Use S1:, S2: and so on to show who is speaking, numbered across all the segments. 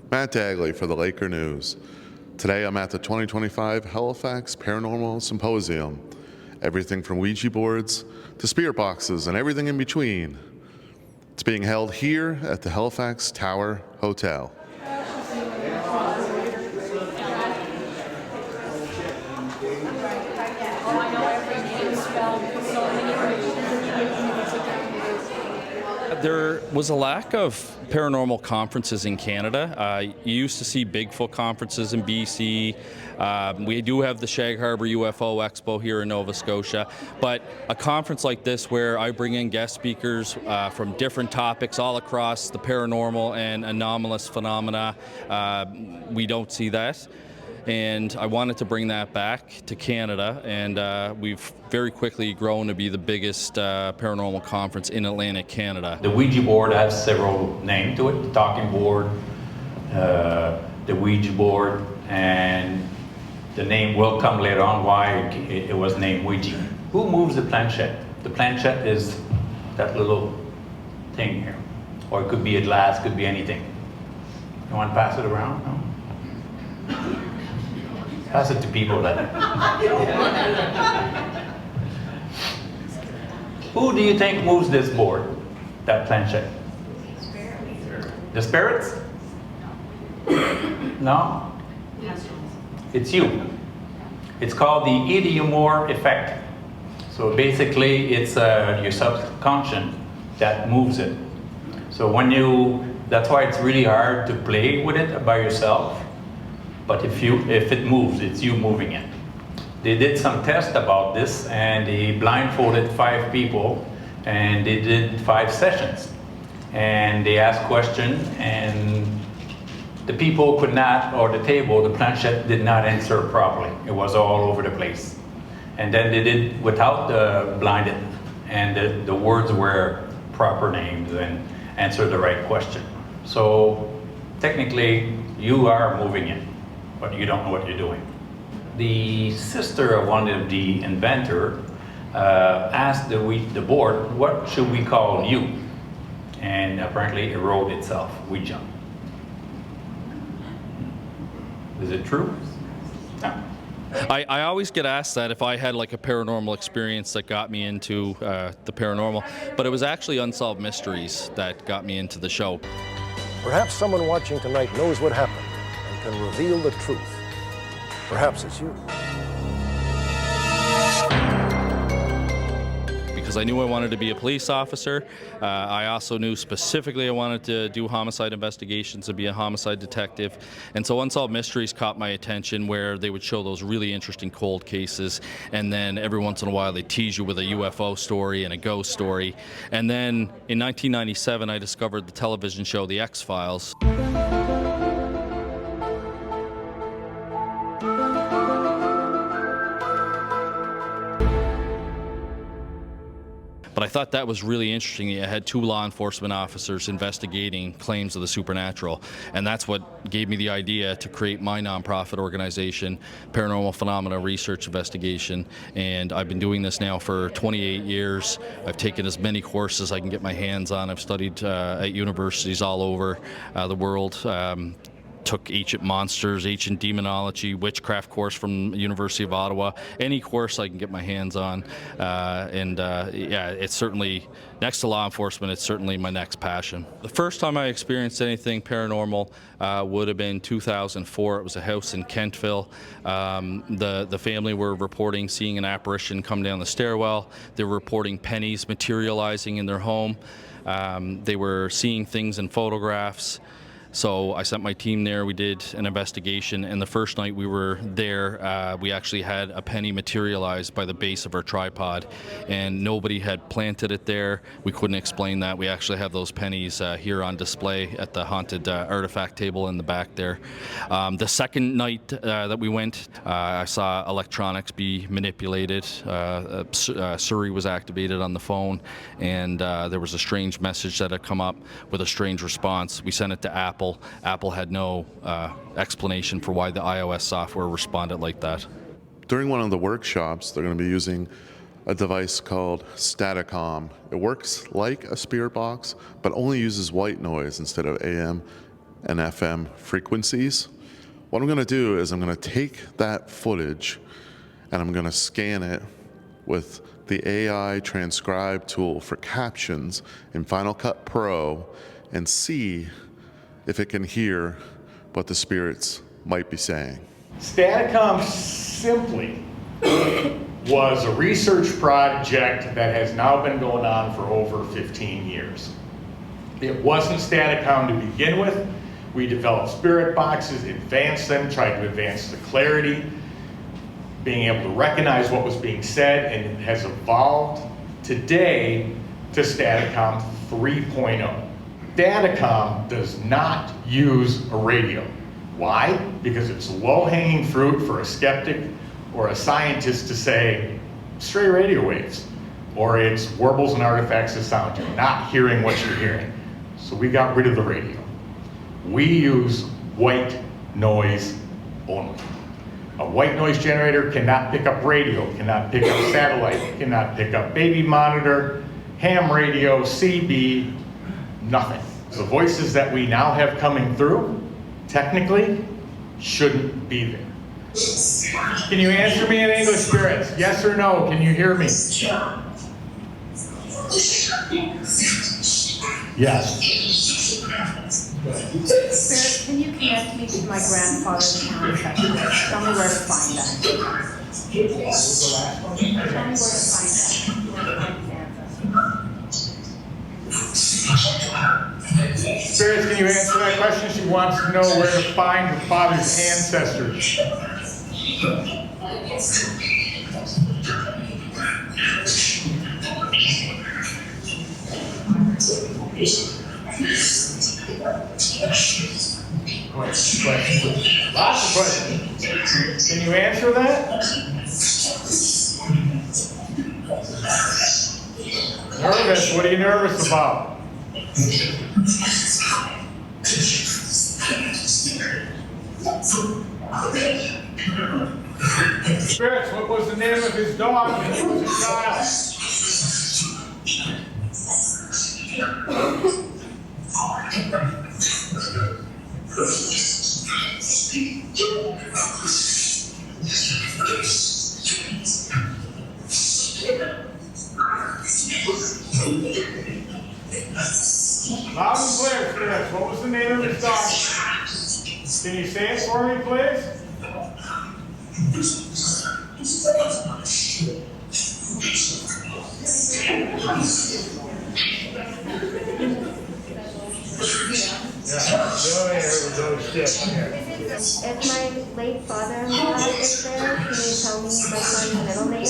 S1: Matt Dagley for the Laker News. Today I'm at the 2025 Halifax Paranormal Symposium. Everything from Ouija boards to spirit boxes and everything in between. It's being held here at the Halifax Tower Hotel.
S2: There was a lack of paranormal conferences in Canada. You used to see Bigfoot conferences in BC. We do have the Shag Harbor UFO Expo here in Nova Scotia. But a conference like this where I bring in guest speakers from different topics all across the paranormal and anomalous phenomena, we don't see that. And I wanted to bring that back to Canada, and we've very quickly grown to be the biggest paranormal conference in Atlantic Canada.
S3: The Ouija board has several names to it: the talking board, the Ouija board, and the name will come later on why it was named Ouija. Who moves the planchette? The planchette is that little thing here, or it could be a glass, could be anything. You want to pass it around? No? Pass it to people then. Who do you think moves this board, that planchette? The spirits? No? It's you. It's called the idiomore effect. So basically it's your subconscious that moves it. So that's why it's really hard to play with it by yourself. But if it moves, it's you moving it. They did some tests about this, and they blindfolded 5 people, and they did 5 sessions. And they asked questions, and the people could not, or the table, the planchette did not answer properly. It was all over the place. And then they did without the blinded, and the words were proper names and answered the right question. So technically, you are moving it, but you don't know what you're doing. The sister of one of the inventor asked the board, what should we call you? And apparently it wrote itself, Ouija. Is it true? No.
S2: I always get asked that if I had like a paranormal experience that got me into the paranormal, but it was actually Unsolved Mysteries that got me into the show.
S4: Perhaps someone watching tonight knows what happened and can reveal the truth. Perhaps it's you.
S2: Because I knew I wanted to be a police officer. I also knew specifically I wanted to do homicide investigations and be a homicide detective. And so Unsolved Mysteries caught my attention, where they would show those really interesting cold cases, and then every once in a while they tease you with a UFO story and a ghost story. And then in 1997 I discovered the television show The X-Files. But I thought that was really interesting. I had 2 law enforcement officers investigating claims of the supernatural, and that's what gave me the idea to create my nonprofit organization, Paranormal Phenomena Research Investigation. And I've been doing this now for 28 years. I've taken as many courses as I can get my hands on. I've studied at universities all over the world. Took Ancient Monsters, Ancient Demonology, Witchcraft course from University of Ottawa, any course I can get my hands on. Yeah, it's certainly, next to law enforcement, it's certainly my next passion. The first time I experienced anything paranormal would have been 2004. It was a house in Kentville. The family were reporting seeing an apparition come down the stairwell. They were reporting pennies materializing in their home. They were seeing things in photographs. So I sent my team there, we did an investigation, and the first night we were there, we actually had a penny materialize by the base of our tripod, and nobody had planted it there. We couldn't explain that. We actually have those pennies here on display at the haunted artifact table in the back there. The second night that we went, I saw electronics be manipulated. Siri was activated on the phone, and there was a strange message that had come up with a strange response. We sent it to Apple. Apple had no explanation for why the iOS software responded like that.
S1: During one of the workshops, they're going to be using a device called Staticom. It works like a spirit box, but only uses white noise instead of AM and FM frequencies. What I'm going to do is I'm going to take that footage and I'm going to scan it with the AI transcribe tool for captions in Final Cut Pro and see if it can hear what the spirits might be saying.
S5: Staticom simply was a research project that has now been going on for over 15 years. It wasn't Staticom to begin with. We developed spirit boxes, advanced them, tried to advance the clarity, being able to recognize what was being said, and it has evolved today to Staticom 3.0. Staticom does not use a radio. Why? Because it's low-hanging fruit for a skeptic or a scientist to say, stray radio waves, or it's warbles and artifacts of sound. You're not hearing what you're hearing. So we got rid of the radio. We use white noise only. A white noise generator cannot pick up radio, cannot pick up satellite, cannot pick up baby monitor, ham radio, CB, nothing. The voices that we now have coming through, technically, shouldn't be there. Can you answer me in English, spirits? Yes or no? Can you hear me? Yes.
S6: Spirit, can you connect me to my grandfather's ancestors? Tell me where to find that. Tell me where to find that.
S5: Spirits, can you answer that question? She wants to know where to find her father's ancestors. Lots of questions. Can you answer that? Nervous? What are you nervous about? Spirits, what was the name of his dog when he was a child? Loud and clear, Spirits. What was the name of his dog? Can you say it for me, please?
S6: If my late father-in-law is there, can you tell me my son's middle name?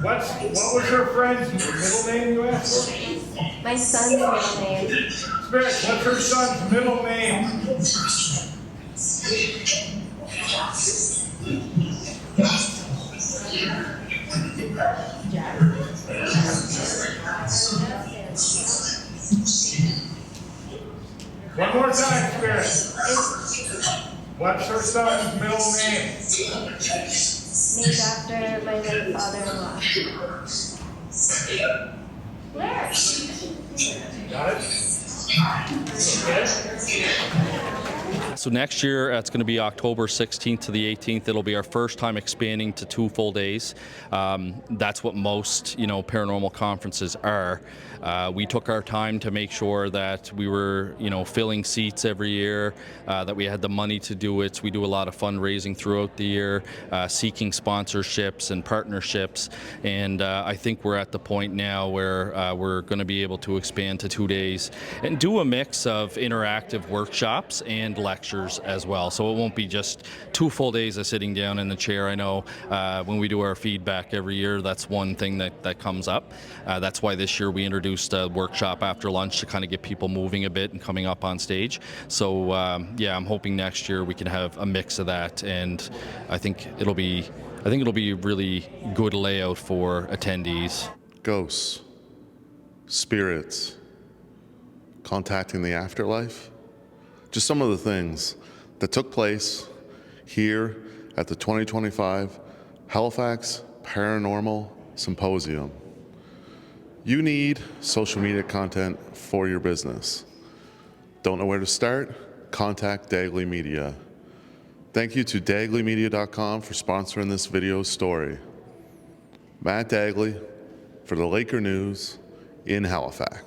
S5: What was her friend's middle name you asked for?
S6: My son's middle name.
S5: Spirit, what's her son's middle name? One more time, Spirit. What's her son's middle name?
S6: Named after my late father-in-law. Where?
S5: Got it?
S2: So next year, it's going to be October 16th to the 18th. It'll be our first time expanding to 2 full days. That's what most, paranormal conferences are. We took our time to make sure that we were, filling seats every year, that we had the money to do it. We do a lot of fundraising throughout the year, seeking sponsorships and partnerships. And I think we're at the point now where we're going to be able to expand to 2 days and do a mix of interactive workshops and lectures as well. So it won't be just 2 full days of sitting down in the chair. I know when we do our feedback every year, that's one thing that comes up. That's why this year we introduced a workshop after lunch to kind of get people moving a bit and coming up on stage. So I'm hoping next year we can have a mix of that, and I think it'll be a really good layout for attendees.
S1: Ghosts, spirits, contacting the afterlife. just some of the things that took place here at the 2025 Halifax Paranormal Symposium. You need social media content for your business. Don't know where to start? Contact Dagley Media. Thank you to dagleymedia.com for sponsoring this video story. Matt Dagley for the Laker News in Halifax.